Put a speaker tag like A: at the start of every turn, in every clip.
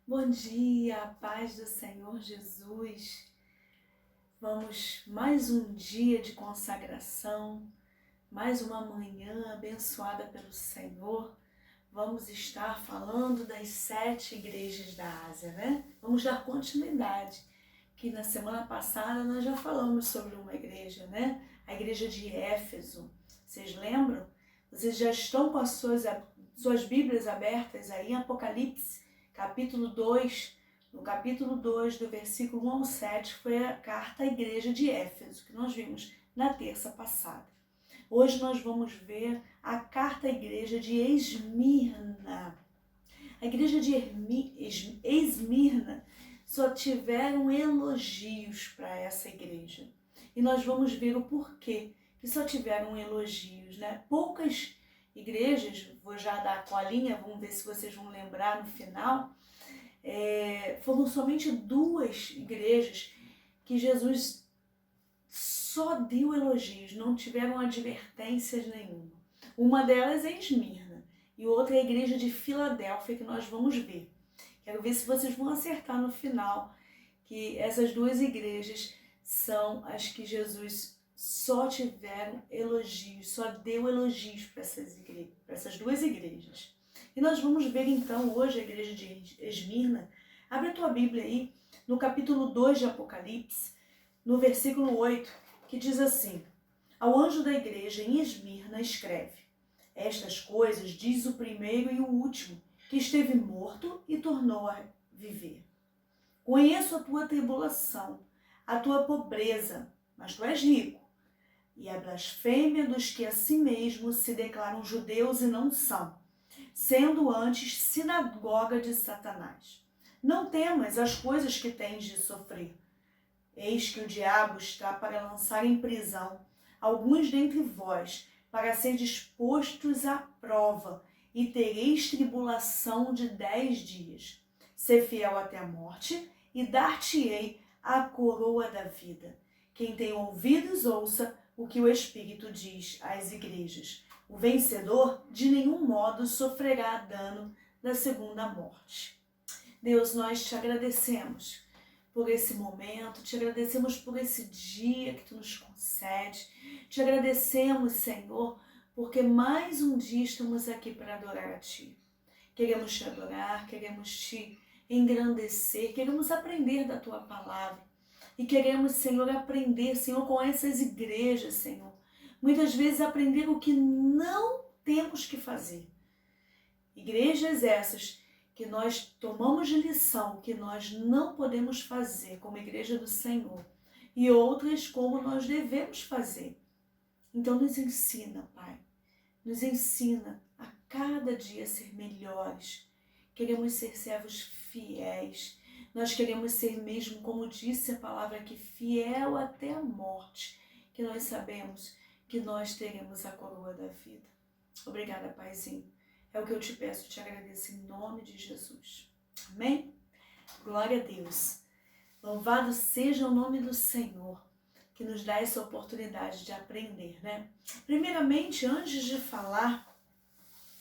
A: Bom dia, a paz do Senhor Jesus. Vamos mais um dia de consagração, mais uma manhã abençoada pelo Senhor. Vamos estar falando das 7 igrejas da Ásia, né? Vamos dar continuidade, que na semana passada nós já falamos sobre uma igreja, né? A igreja de Éfeso. Vocês lembram? Vocês já estão com as suas Bíblias abertas aí em Apocalipse, capítulo 2. No capítulo 2, do versículo 1 ao 7, foi a carta à igreja de Éfeso, que nós vimos na terça passada. Hoje nós vamos ver a carta à igreja de Esmirna. A igreja de Esmirna só tiveram elogios para essa igreja. E nós vamos ver o porquê que só tiveram elogios, né? Poucas igrejas, vou já dar a colinha, vamos ver se vocês vão lembrar no final, foram somente 2 igrejas que Jesus só deu elogios, não tiveram advertências nenhuma. Uma delas é Esmirna e outra é a igreja de Filadélfia, que nós vamos ver. Quero ver se vocês vão acertar no final, que essas 2 igrejas são as que Jesus só tiveram elogios, só deu elogios para essas 2 igrejas. E nós vamos ver então hoje a igreja de Esmirna. Abre a tua Bíblia aí no capítulo 2 de Apocalipse, no versículo 8, que diz assim: Ao anjo da igreja em Esmirna escreve: Estas coisas diz o primeiro e o último, que esteve morto e tornou a viver. Conheço a tua tribulação, a tua pobreza, mas tu és rico, e a blasfêmia dos que a si mesmos se declaram judeus e não são, sendo antes sinagoga de Satanás. Não temas as coisas que tens de sofrer. Eis que o diabo está para lançar em prisão alguns dentre vós, para ser dispostos à prova, e tereis tribulação de 10 dias. Ser fiel até a morte, e dar-te-ei a coroa da vida. Quem tem ouvidos, ouça o que o Espírito diz às igrejas. O vencedor de nenhum modo sofrerá dano da segunda morte. Deus, nós te agradecemos por esse momento, te agradecemos por esse dia que tu nos concede, te agradecemos, Senhor, porque mais um dia estamos aqui para adorar a ti. Queremos te adorar, queremos te engrandecer, queremos aprender da tua palavra e queremos, Senhor, aprender, Senhor, com essas igrejas, Senhor, muitas vezes aprender o que não temos que fazer. Igrejas essas que nós tomamos de lição, que nós não podemos fazer como igreja do Senhor, e outras como nós devemos fazer. Então nos ensina, Pai, nos ensina a cada dia ser melhores. Queremos ser servos fiéis, nós queremos ser mesmo, como disse a palavra aqui, fiel até a morte, que nós sabemos que nós teremos a coroa da vida. Obrigada, Paizinho. É o que eu te peço e te agradeço em nome de Jesus. Amém? Glória a Deus. Louvado seja o nome do Senhor, que nos dá essa oportunidade de aprender, né? Primeiramente, antes de falar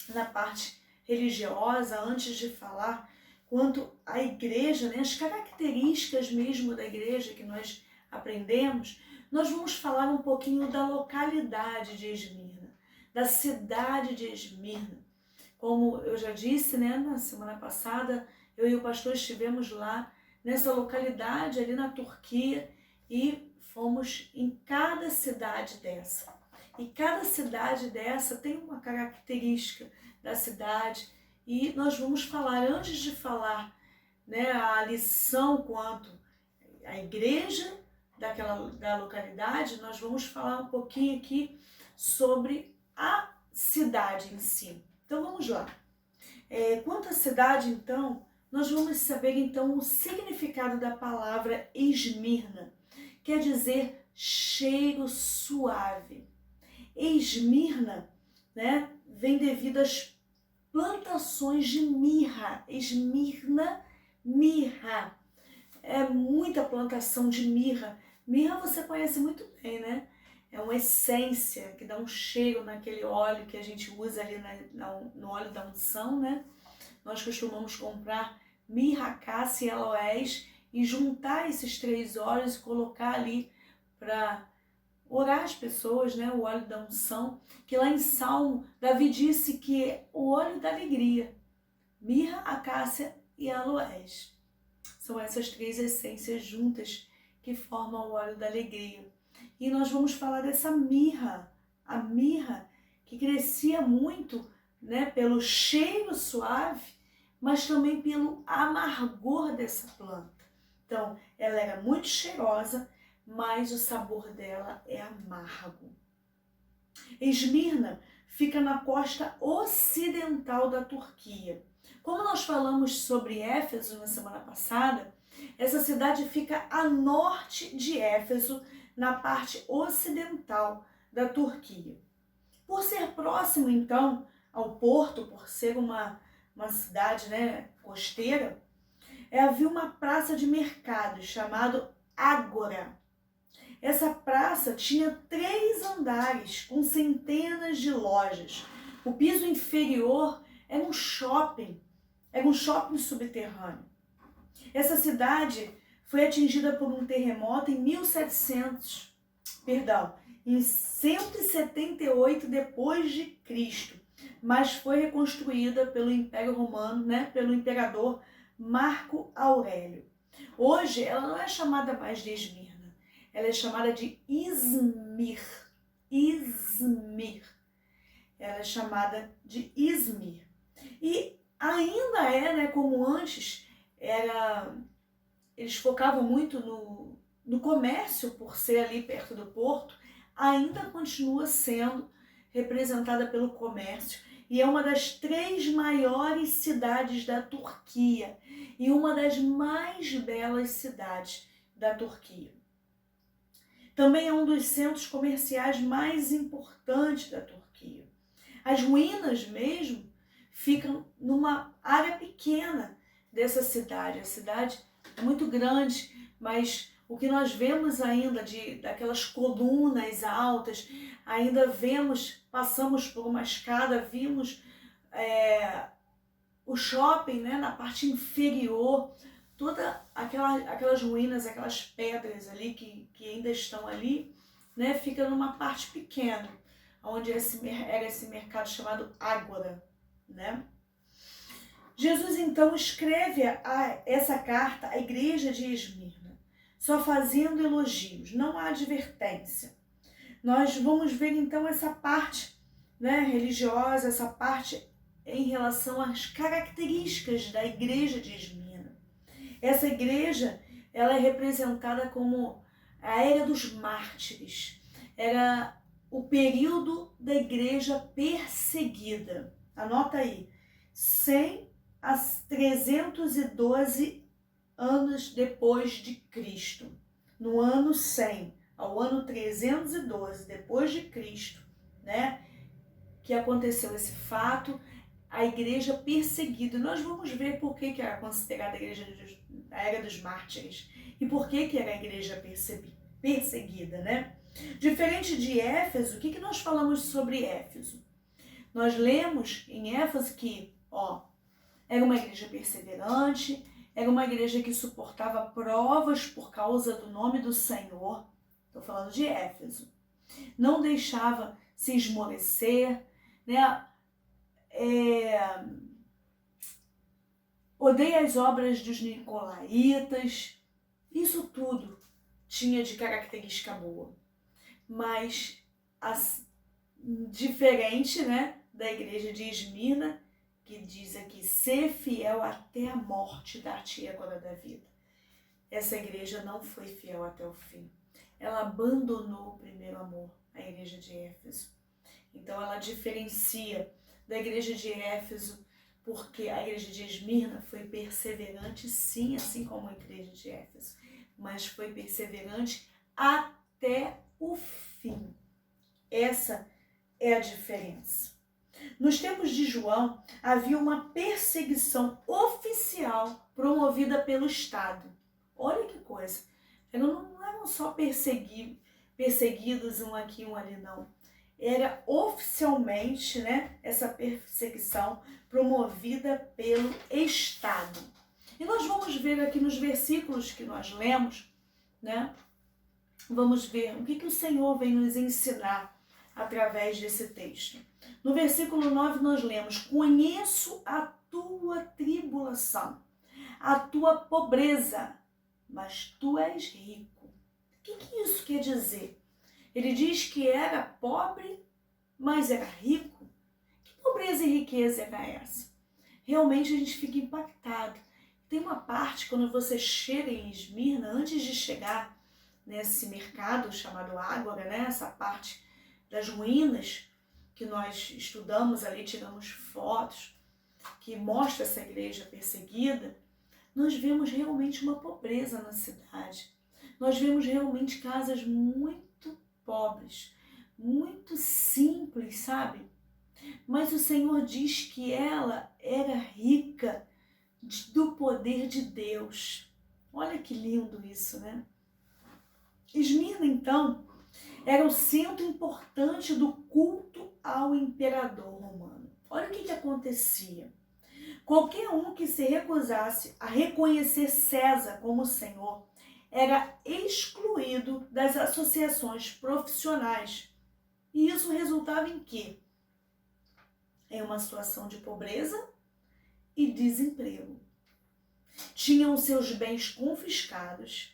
A: na parte religiosa, antes de falar quanto à igreja, né, as características mesmo da igreja que nós aprendemos, nós vamos falar um pouquinho da localidade de Esmirna, da cidade de Esmirna. Como eu já disse, né, na semana passada, eu e o pastor estivemos lá nessa localidade ali na Turquia e fomos em cada cidade dessa. E cada cidade dessa tem uma característica da cidade e nós vamos falar, antes de falar, né, a lição quanto à igreja da localidade, nós vamos falar um pouquinho aqui sobre a cidade em si. Então vamos lá. Quanto à cidade, então, nós vamos saber então o significado da palavra Esmirna. Quer dizer cheiro suave. Esmirna, né, vem devido às plantações de mirra. Esmirna, mirra. É muita plantação de mirra. Mirra você conhece muito bem, né? É uma essência que dá um cheiro naquele óleo que a gente usa ali no óleo da unção, né? Nós costumamos comprar mirra, acácia e aloés, e juntar esses 3 óleos e colocar ali para orar as pessoas, né? O óleo da unção, que lá em Salmo, Davi disse que é o óleo da alegria, mirra, acácia e aloés. São essas 3 essências juntas que formam o óleo da alegria. E nós vamos falar dessa mirra, a mirra que crescia muito, né, pelo cheiro suave, mas também pelo amargor dessa planta. Então, ela era muito cheirosa, mas o sabor dela é amargo. Esmirna fica na costa ocidental da Turquia. Como nós falamos sobre Éfeso na semana passada, essa cidade fica a norte de Éfeso, na parte ocidental da Turquia. Por ser próximo, então, ao porto, por ser uma cidade, né, costeira, havia uma praça de mercado chamada Ágora. Essa praça tinha 3 andares com centenas de lojas. O piso inferior era um shopping subterrâneo. Essa cidade foi atingida por um terremoto em 178 depois de Cristo, mas foi reconstruída pelo Império Romano, né, pelo imperador Marco Aurélio. Hoje ela não é chamada mais de Esmirna, ela é chamada de Izmir. Ela é chamada de Izmir. E ainda é, né, como antes, eles focavam muito no comércio, por ser ali perto do porto, ainda continua sendo representada pelo comércio e é uma das 3 maiores cidades da Turquia e uma das mais belas cidades da Turquia. Também é um dos centros comerciais mais importantes da Turquia. As ruínas mesmo ficam numa área pequena dessa cidade. A cidade é muito grande, mas o que nós vemos ainda daquelas colunas altas, ainda passamos por uma escada, vimos o shopping, né, na parte inferior, toda aquelas ruínas, aquelas pedras ali que ainda estão ali, né, fica numa parte pequena, onde era esse mercado chamado Ágora, né? Jesus então escreve essa carta à igreja de Esmirna, só fazendo elogios, não há advertência. Nós vamos ver então essa parte, né, religiosa, essa parte em relação às características da igreja de Esmirna. Essa igreja, ela é representada como a era dos mártires. Era o período da igreja perseguida. Anota aí, 100 a 312 anos depois de Cristo. No ano 100 ao ano 312 depois de Cristo, né, que aconteceu esse fato, a igreja perseguida. Nós vamos ver por que era considerada a era dos mártires e por que era a igreja perseguida, né? Diferente de Éfeso, o que nós falamos sobre Éfeso? Nós lemos em Éfeso que, era uma igreja perseverante, era uma igreja que suportava provas por causa do nome do Senhor. Estou falando de Éfeso. Não deixava se esmorecer, né? Odeia as obras dos nicolaítas. Isso tudo tinha de característica boa. Mas diferente, né, da igreja de Esmirna, que diz aqui, ser fiel até a morte, dar-te agora da vida. Essa igreja não foi fiel até o fim. Ela abandonou o primeiro amor, a igreja de Éfeso. Então ela diferencia da igreja de Éfeso, porque a igreja de Esmirna foi perseverante, sim, assim como a igreja de Éfeso, mas foi perseverante até o fim. Essa é a diferença. Nos tempos de João, havia uma perseguição oficial promovida pelo Estado. Olha que coisa. Eles não eram só perseguidos um aqui, um ali, não. Era oficialmente, né, essa perseguição promovida pelo Estado. E nós vamos ver aqui nos versículos que nós lemos, né? Vamos ver o que o Senhor vem nos ensinar através desse texto. No versículo 9 nós lemos: conheço a tua tribulação, a tua pobreza, mas tu és rico. O que isso quer dizer? Ele diz que era pobre, mas era rico. Que pobreza e riqueza era essa? Realmente a gente fica impactado. Tem uma parte, quando você chega em Esmirna, antes de chegar nesse mercado chamado Ágora, né? Essa parte das ruínas que nós estudamos ali, tiramos fotos, que mostra essa igreja perseguida, nós vemos realmente uma pobreza na cidade. Nós vemos realmente casas muito pobres, muito simples, sabe? Mas o Senhor diz que ela era rica do poder de Deus. Olha que lindo isso, né? Esmirna, então, era o centro importante do culto ao imperador romano. Olha o que acontecia. Qualquer um que se recusasse a reconhecer César como Senhor era excluído das associações profissionais. E isso resultava em quê? Em uma situação de pobreza e desemprego. Tinham seus bens confiscados,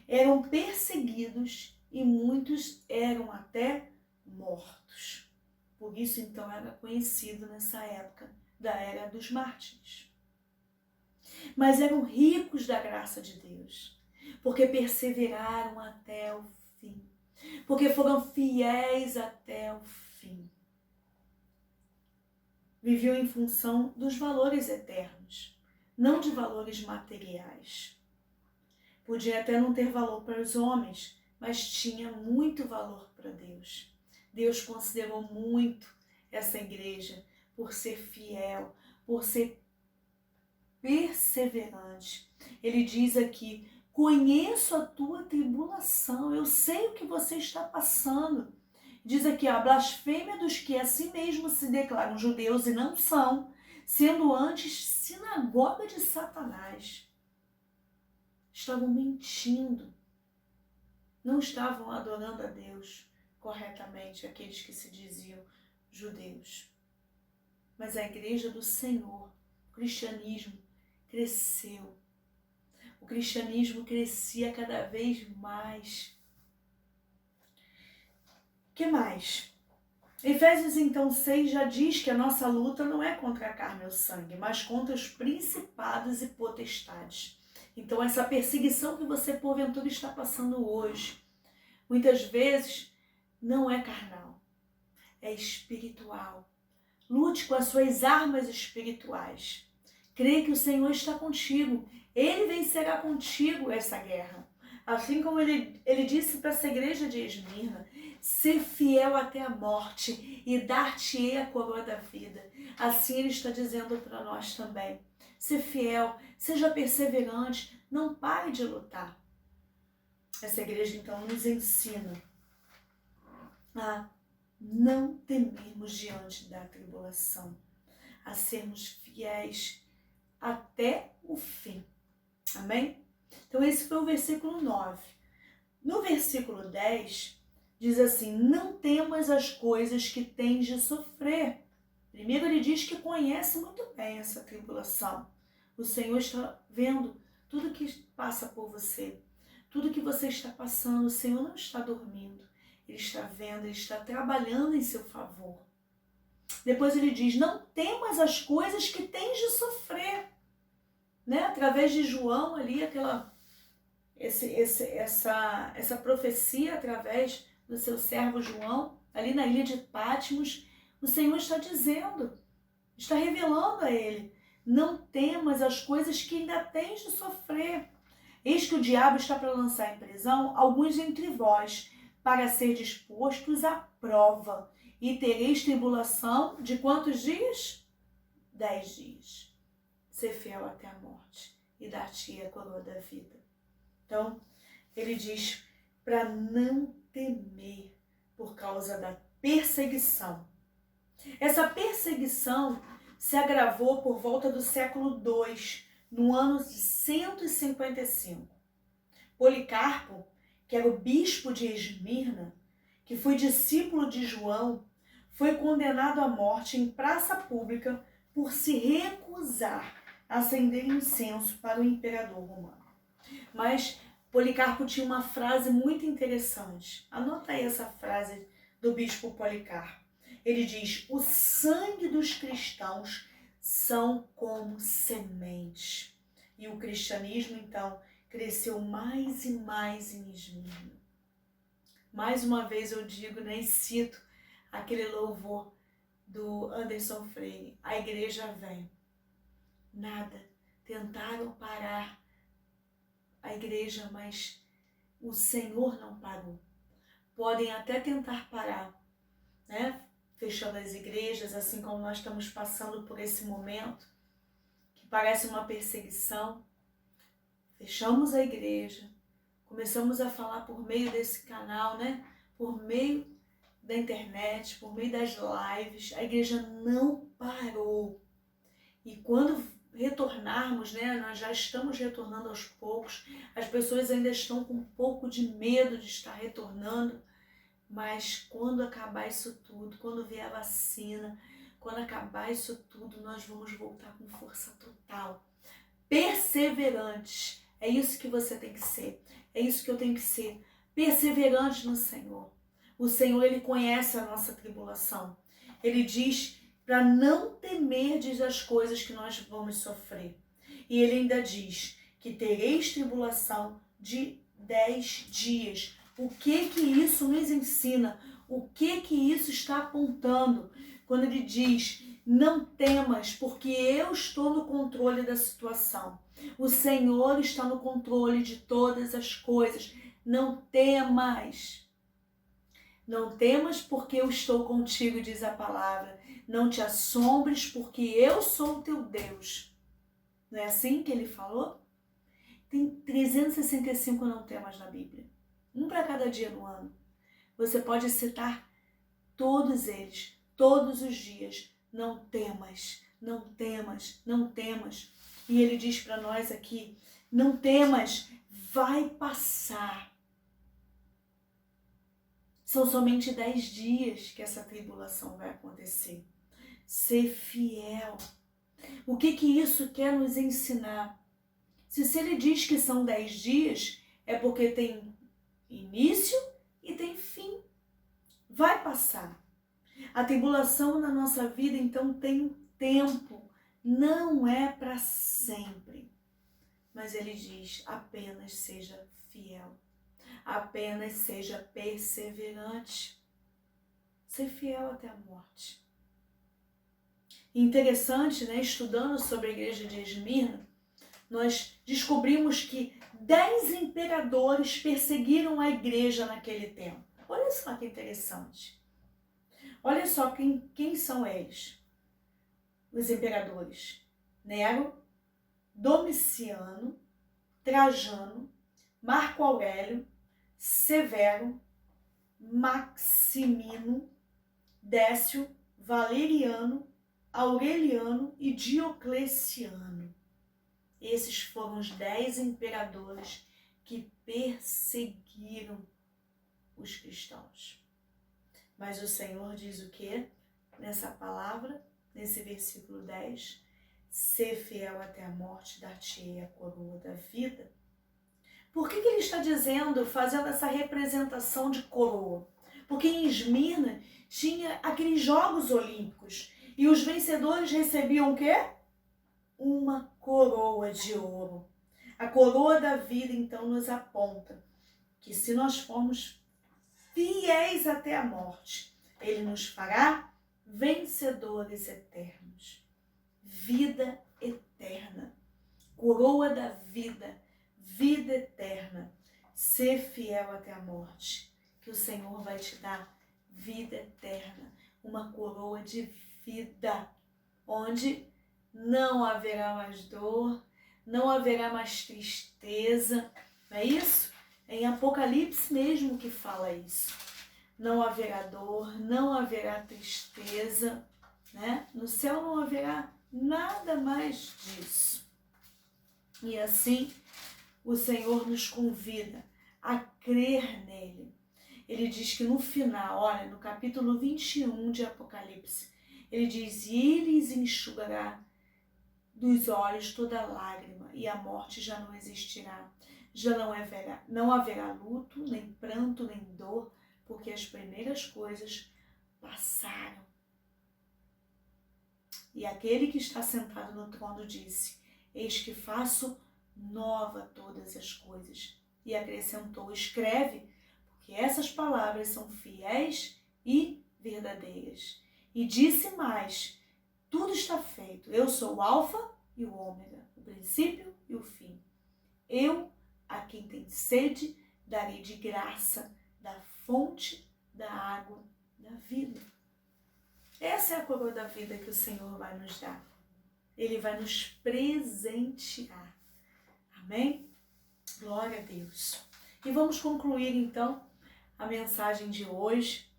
A: eram perseguidos e muitos eram até mortos. Por isso, então, era conhecido nessa época da Era dos Mártires. Mas eram ricos da graça de Deus, porque perseveraram até o fim, porque foram fiéis até o fim. Viviam em função dos valores eternos, não de valores materiais. Podia até não ter valor para os homens, mas tinha muito valor para Deus. Deus considerou muito essa igreja por ser fiel, por ser perseverante. Ele diz aqui: conheço a tua tribulação, eu sei o que você está passando. Diz aqui, a blasfêmia dos que a si mesmos se declaram judeus e não são, sendo antes sinagoga de Satanás. Estavam mentindo, não estavam adorando a Deus corretamente, aqueles que se diziam judeus. Mas a igreja do Senhor, o cristianismo, cresceu. O cristianismo crescia cada vez mais. O que mais? Efésios então 6 já diz que a nossa luta não é contra a carne ou sangue, mas contra os principados e potestades. Então essa perseguição que você porventura está passando hoje, muitas vezes não é carnal, é espiritual. Lute com as suas armas espirituais. Crê que o Senhor está contigo. Ele vencerá contigo essa guerra. Assim como ele disse para essa igreja de Esmirna: ser fiel até a morte e dar-te-ei a coroa da vida. Assim ele está dizendo para nós também. Ser fiel, seja perseverante, não pare de lutar. Essa igreja então nos ensina a não temermos diante da tribulação, a sermos fiéis até o fim. Amém? Então esse foi o versículo 9. No versículo 10, diz assim: não temas as coisas que tens de sofrer. Primeiro ele diz que conhece muito bem essa tribulação. O Senhor está vendo tudo que passa por você, tudo que você está passando. O Senhor não está dormindo. Ele está vendo, ele está trabalhando em seu favor. Depois ele diz: não temas as coisas que tens de sofrer. Né? Através de João ali, essa profecia através do seu servo João, ali na ilha de Patmos, o Senhor está dizendo, está revelando a ele: não temas as coisas que ainda tens de sofrer. Eis que o diabo está para lançar em prisão alguns entre vós, para ser dispostos à prova, e tereis tribulação de quantos dias? 10 dias. Ser fiel até a morte e dar-te a coroa da vida. Então, ele diz para não temer por causa da perseguição. Essa perseguição se agravou por volta do século II, no ano de 155. Policarpo, que era o bispo de Esmirna, que foi discípulo de João, foi condenado à morte em praça pública por se recusar a acender incenso para o imperador romano. Mas Policarpo tinha uma frase muito interessante. Anota aí essa frase do bispo Policarpo. Ele diz: o sangue dos cristãos são como sementes. E o cristianismo, então, cresceu mais e mais em Esmirna. Mais uma vez eu digo, né, e cito aquele louvor do Anderson Freire: a igreja vem. Nada. Tentaram parar a igreja, mas o Senhor não parou. Podem até tentar parar, né? Fechando as igrejas, assim como nós estamos passando por esse momento, que parece uma perseguição. Fechamos a igreja, começamos a falar por meio desse canal, né? Por meio da internet, por meio das lives. A igreja não parou. E quando retornarmos, né, nós já estamos retornando aos poucos, as pessoas ainda estão com um pouco de medo de estar retornando, mas quando acabar isso tudo, quando vier a vacina, quando acabar isso tudo, nós vamos voltar com força total, perseverantes. É isso que você tem que ser, é isso que eu tenho que ser, perseverante no Senhor. O Senhor, Ele conhece a nossa tribulação. Ele diz para não temerdes as coisas que nós vamos sofrer. E ele ainda diz que tereis tribulação de 10 dias. O que isso nos ensina? O que isso está apontando? Quando ele diz: não temas, porque eu estou no controle da situação. O Senhor está no controle de todas as coisas. Não temas. Não temas, porque eu estou contigo, diz a palavra. Não te assombres, porque eu sou o teu Deus. Não é assim que ele falou? Tem 365 não temas na Bíblia. Um para cada dia no ano. Você pode citar todos eles, todos os dias. Não temas, não temas, não temas. E ele diz para nós aqui: não temas, vai passar. São somente 10 dias que essa tribulação vai acontecer. Ser fiel. O que isso quer nos ensinar? Se ele diz que são 10 dias, é porque tem início e tem fim. Vai passar. A tribulação na nossa vida, então, tem um tempo. Não é para sempre. Mas ele diz: apenas seja fiel. Apenas seja perseverante. Ser fiel até a morte. Interessante, né? Estudando sobre a igreja de Esmirna, nós descobrimos que 10 imperadores perseguiram a igreja naquele tempo. Olha só que interessante. Olha só quem são eles. Os imperadores: Nero, Domiciano, Trajano, Marco Aurélio, Severo, Maximino, Décio, Valeriano, Aureliano e Diocleciano. Esses foram os 10 imperadores que perseguiram os cristãos. Mas o Senhor diz o quê? Nessa palavra, nesse versículo 10, ser fiel até a morte, dar-te-ei a coroa da vida. Por que ele está dizendo, fazendo essa representação de coroa? Porque em Esmirna tinha aqueles Jogos Olímpicos e os vencedores recebiam o quê? Uma coroa de ouro. A coroa da vida, então, nos aponta que se nós formos fiéis até a morte, ele nos fará vencedores eternos. Vida eterna. Coroa da vida. Vida eterna. Ser fiel até a morte. Que o Senhor vai te dar vida eterna. Uma coroa de vida. Onde não haverá mais dor, não haverá mais tristeza. Não é isso? É em Apocalipse mesmo que fala isso. Não haverá dor, não haverá tristeza, né? No céu não haverá nada mais disso. E assim o Senhor nos convida a crer nele. Ele diz que no final, olha, no capítulo 21 de Apocalipse, ele diz: e ele lhes enxugará dos olhos toda lágrima, e a morte já não existirá. Já não haverá luto, nem pranto, nem dor, porque as primeiras coisas passaram. E aquele que está sentado no trono disse: eis que faço nova todas as coisas. E acrescentou: escreve, porque essas palavras são fiéis e verdadeiras. E disse mais: tudo está feito. Eu sou o Alfa e o Ômega, o princípio e o fim. Eu, a quem tem sede, darei de graça da fonte da água da vida. Essa é a coroa da vida que o Senhor vai nos dar. Ele vai nos presentear. Amém? Glória a Deus. E vamos concluir então a mensagem de hoje.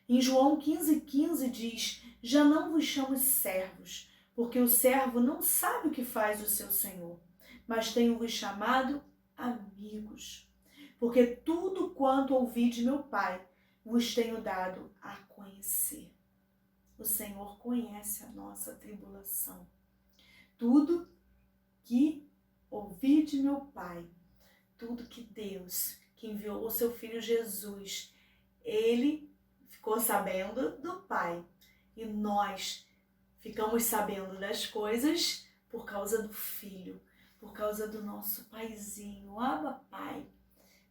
A: Em João 15,15 diz: já não vos chamo servos, porque o servo não sabe o que faz o seu senhor, mas tenho-vos chamado amigos, porque tudo quanto ouvi de meu Pai vos tenho dado a conhecer. O Senhor conhece a nossa tribulação. Tudo que ouvi de meu Pai, tudo que Deus, que enviou o seu Filho Jesus, ele ficou sabendo do Pai. E nós ficamos sabendo das coisas por causa do Filho, por causa do nosso Paizinho, Abba Pai.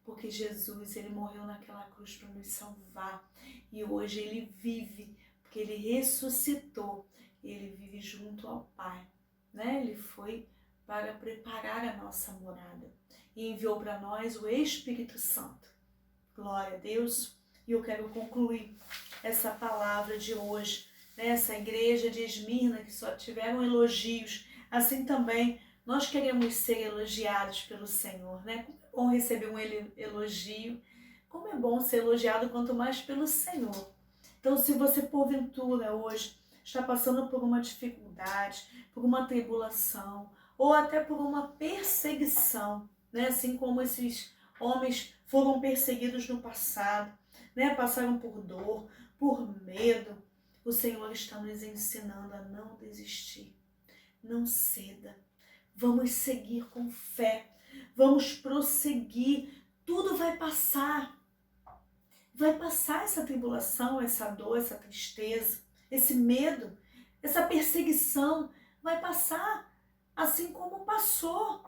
A: Porque Jesus, ele morreu naquela cruz para nos salvar. E hoje ele vive, porque ele ressuscitou. Ele vive junto ao Pai. Né? Ele foi para preparar a nossa morada. E enviou para nós o Espírito Santo. Glória a Deus. E eu quero concluir essa palavra de hoje, nessa igreja de Esmirna, que só tiveram elogios. Assim também nós queremos ser elogiados pelo Senhor, né? Como é bom receber um elogio, como é bom ser elogiado, quanto mais pelo Senhor. Então, se você porventura hoje está passando por uma dificuldade, por uma tribulação, ou até por uma perseguição, né? Assim como esses homens foram perseguidos no passado, né? Passaram por dor, por medo, o Senhor está nos ensinando a não desistir, não ceda. Vamos seguir com fé, vamos prosseguir, tudo vai passar. Vai passar essa tribulação, essa dor, essa tristeza, esse medo, essa perseguição, vai passar assim como passou.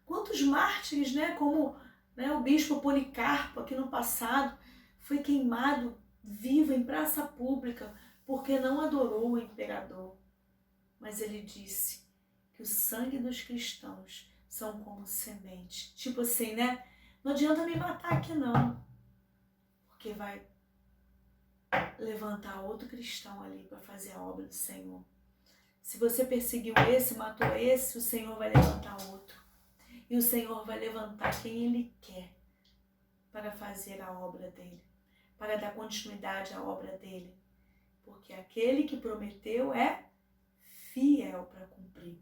A: Quantos mártires, né, como o bispo Policarpo aqui no passado, foi queimado vivo em praça pública porque não adorou o imperador. Mas ele disse que o sangue dos cristãos são como semente. Tipo assim, né? Não adianta me matar aqui não, porque vai levantar outro cristão ali para fazer a obra do Senhor. Se você perseguiu esse, matou esse, o Senhor vai levantar outro. E o Senhor vai levantar quem Ele quer para fazer a obra dEle, para dar continuidade à obra dEle. Porque aquele que prometeu é fiel para cumprir.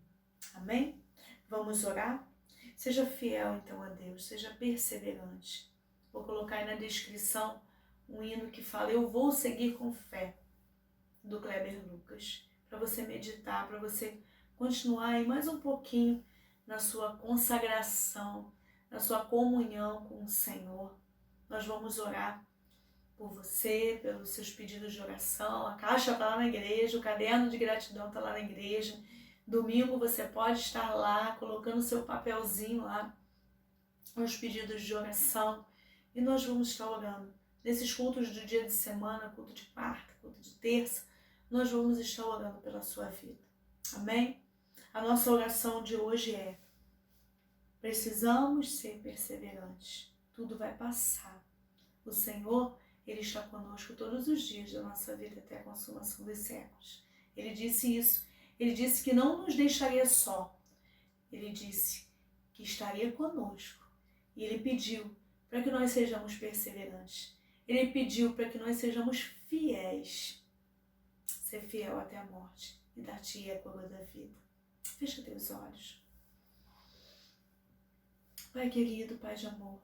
A: Amém? Vamos orar? Seja fiel então a Deus, seja perseverante. Vou colocar aí na descrição um hino que fala: eu vou seguir com fé, do Kleber Lucas, para você meditar, para você continuar aí mais um pouquinho na sua consagração, na sua comunhão com o Senhor. Nós vamos orar por você, pelos seus pedidos de oração. A caixa está lá na igreja, o caderno de gratidão está lá na igreja. Domingo você pode estar lá, colocando o seu papelzinho lá, os pedidos de oração. E nós vamos estar orando. Nesses cultos do dia de semana, culto de quarta, culto de terça, nós vamos estar orando pela sua vida. Amém? A nossa oração de hoje é: precisamos ser perseverantes. Tudo vai passar. O Senhor, Ele está conosco todos os dias da nossa vida até a consumação dos séculos. Ele disse isso. Ele disse que não nos deixaria só. Ele disse que estaria conosco. E Ele pediu para que nós sejamos perseverantes. Ele pediu para que nós sejamos fiéis. Ser fiel até a morte e dar-te a coroa da vida. Fecha teus olhos. Pai querido, Pai de amor,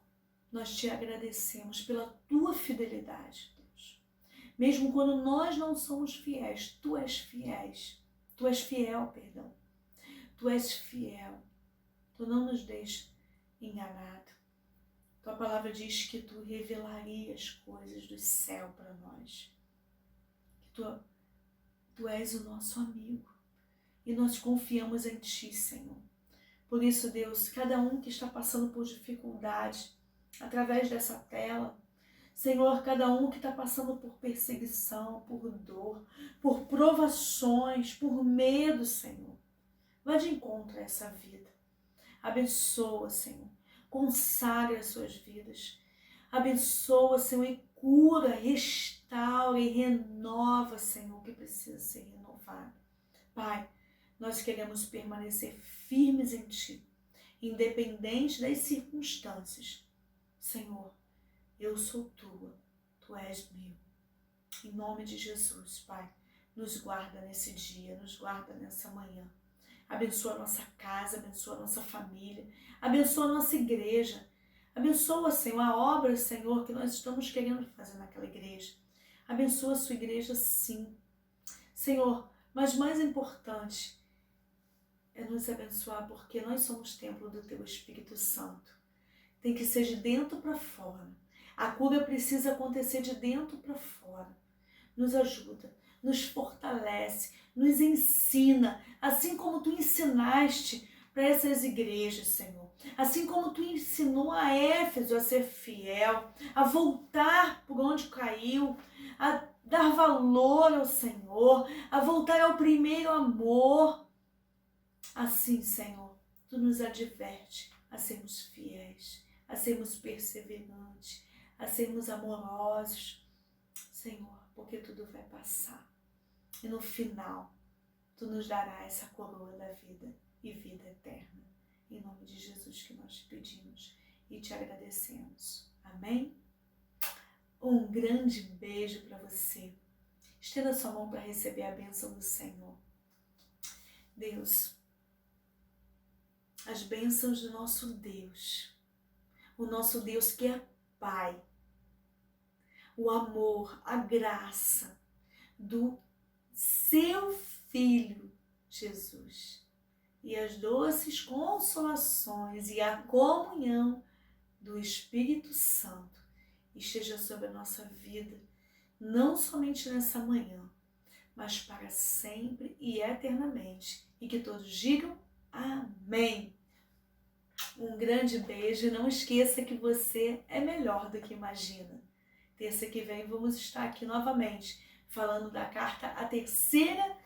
A: nós te agradecemos pela tua fidelidade, Deus. Mesmo quando nós não somos fiéis, tu és fiéis. Tu és fiel, perdão. Tu és fiel. Tu não nos deixa enganado. Tua palavra diz que tu revelarias coisas do céu para nós. Que tu és o nosso amigo. E nós confiamos em ti, Senhor. Por isso, Deus, cada um que está passando por dificuldade através dessa tela, Senhor, cada um que está passando por perseguição, por dor, por provações, por medo, Senhor, vá de encontro a essa vida. Abençoa, Senhor, consagra as suas vidas. Abençoa, Senhor, e cura, restaura e renova, Senhor, o que precisa ser renovado. Pai, nós queremos permanecer firmes em Ti, independente das circunstâncias. Senhor, eu sou Tua, Tu és meu. Em nome de Jesus, Pai, nos guarda nesse dia, nos guarda nessa manhã. Abençoa a nossa casa, abençoa a nossa família, abençoa a nossa igreja. Abençoa, Senhor, a obra, Senhor, que nós estamos querendo fazer naquela igreja. Abençoa a sua igreja, sim. Senhor, mas mais importante é nos abençoar porque nós somos templo do Teu Espírito Santo. Tem que ser de dentro para fora. A cura precisa acontecer de dentro para fora. Nos ajuda, nos fortalece, nos ensina, assim como Tu ensinaste para essas igrejas, Senhor. Assim como Tu ensinou a Éfeso a ser fiel, a voltar por onde caiu, a dar valor ao Senhor, a voltar ao primeiro amor. Assim, Senhor, Tu nos adverte a sermos fiéis, a sermos perseverantes, a sermos amorosos, Senhor, porque tudo vai passar. E no final, Tu nos dará essa coroa da vida e vida eterna. Em nome de Jesus que nós te pedimos e te agradecemos. Amém? Um grande beijo para você. Estenda sua mão para receber a bênção do Senhor. Deus, as bênçãos do nosso Deus, o nosso Deus que é Pai, o amor, a graça do seu Filho Jesus e as doces consolações e a comunhão do Espírito Santo esteja sobre a nossa vida, não somente nessa manhã, mas para sempre e eternamente. E que todos digam amém. Um grande beijo e não esqueça que você é melhor do que imagina. Terça que vem vamos estar aqui novamente falando da carta à terceira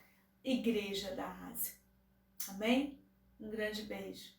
A: igreja da Ásia. Amém? Um grande beijo.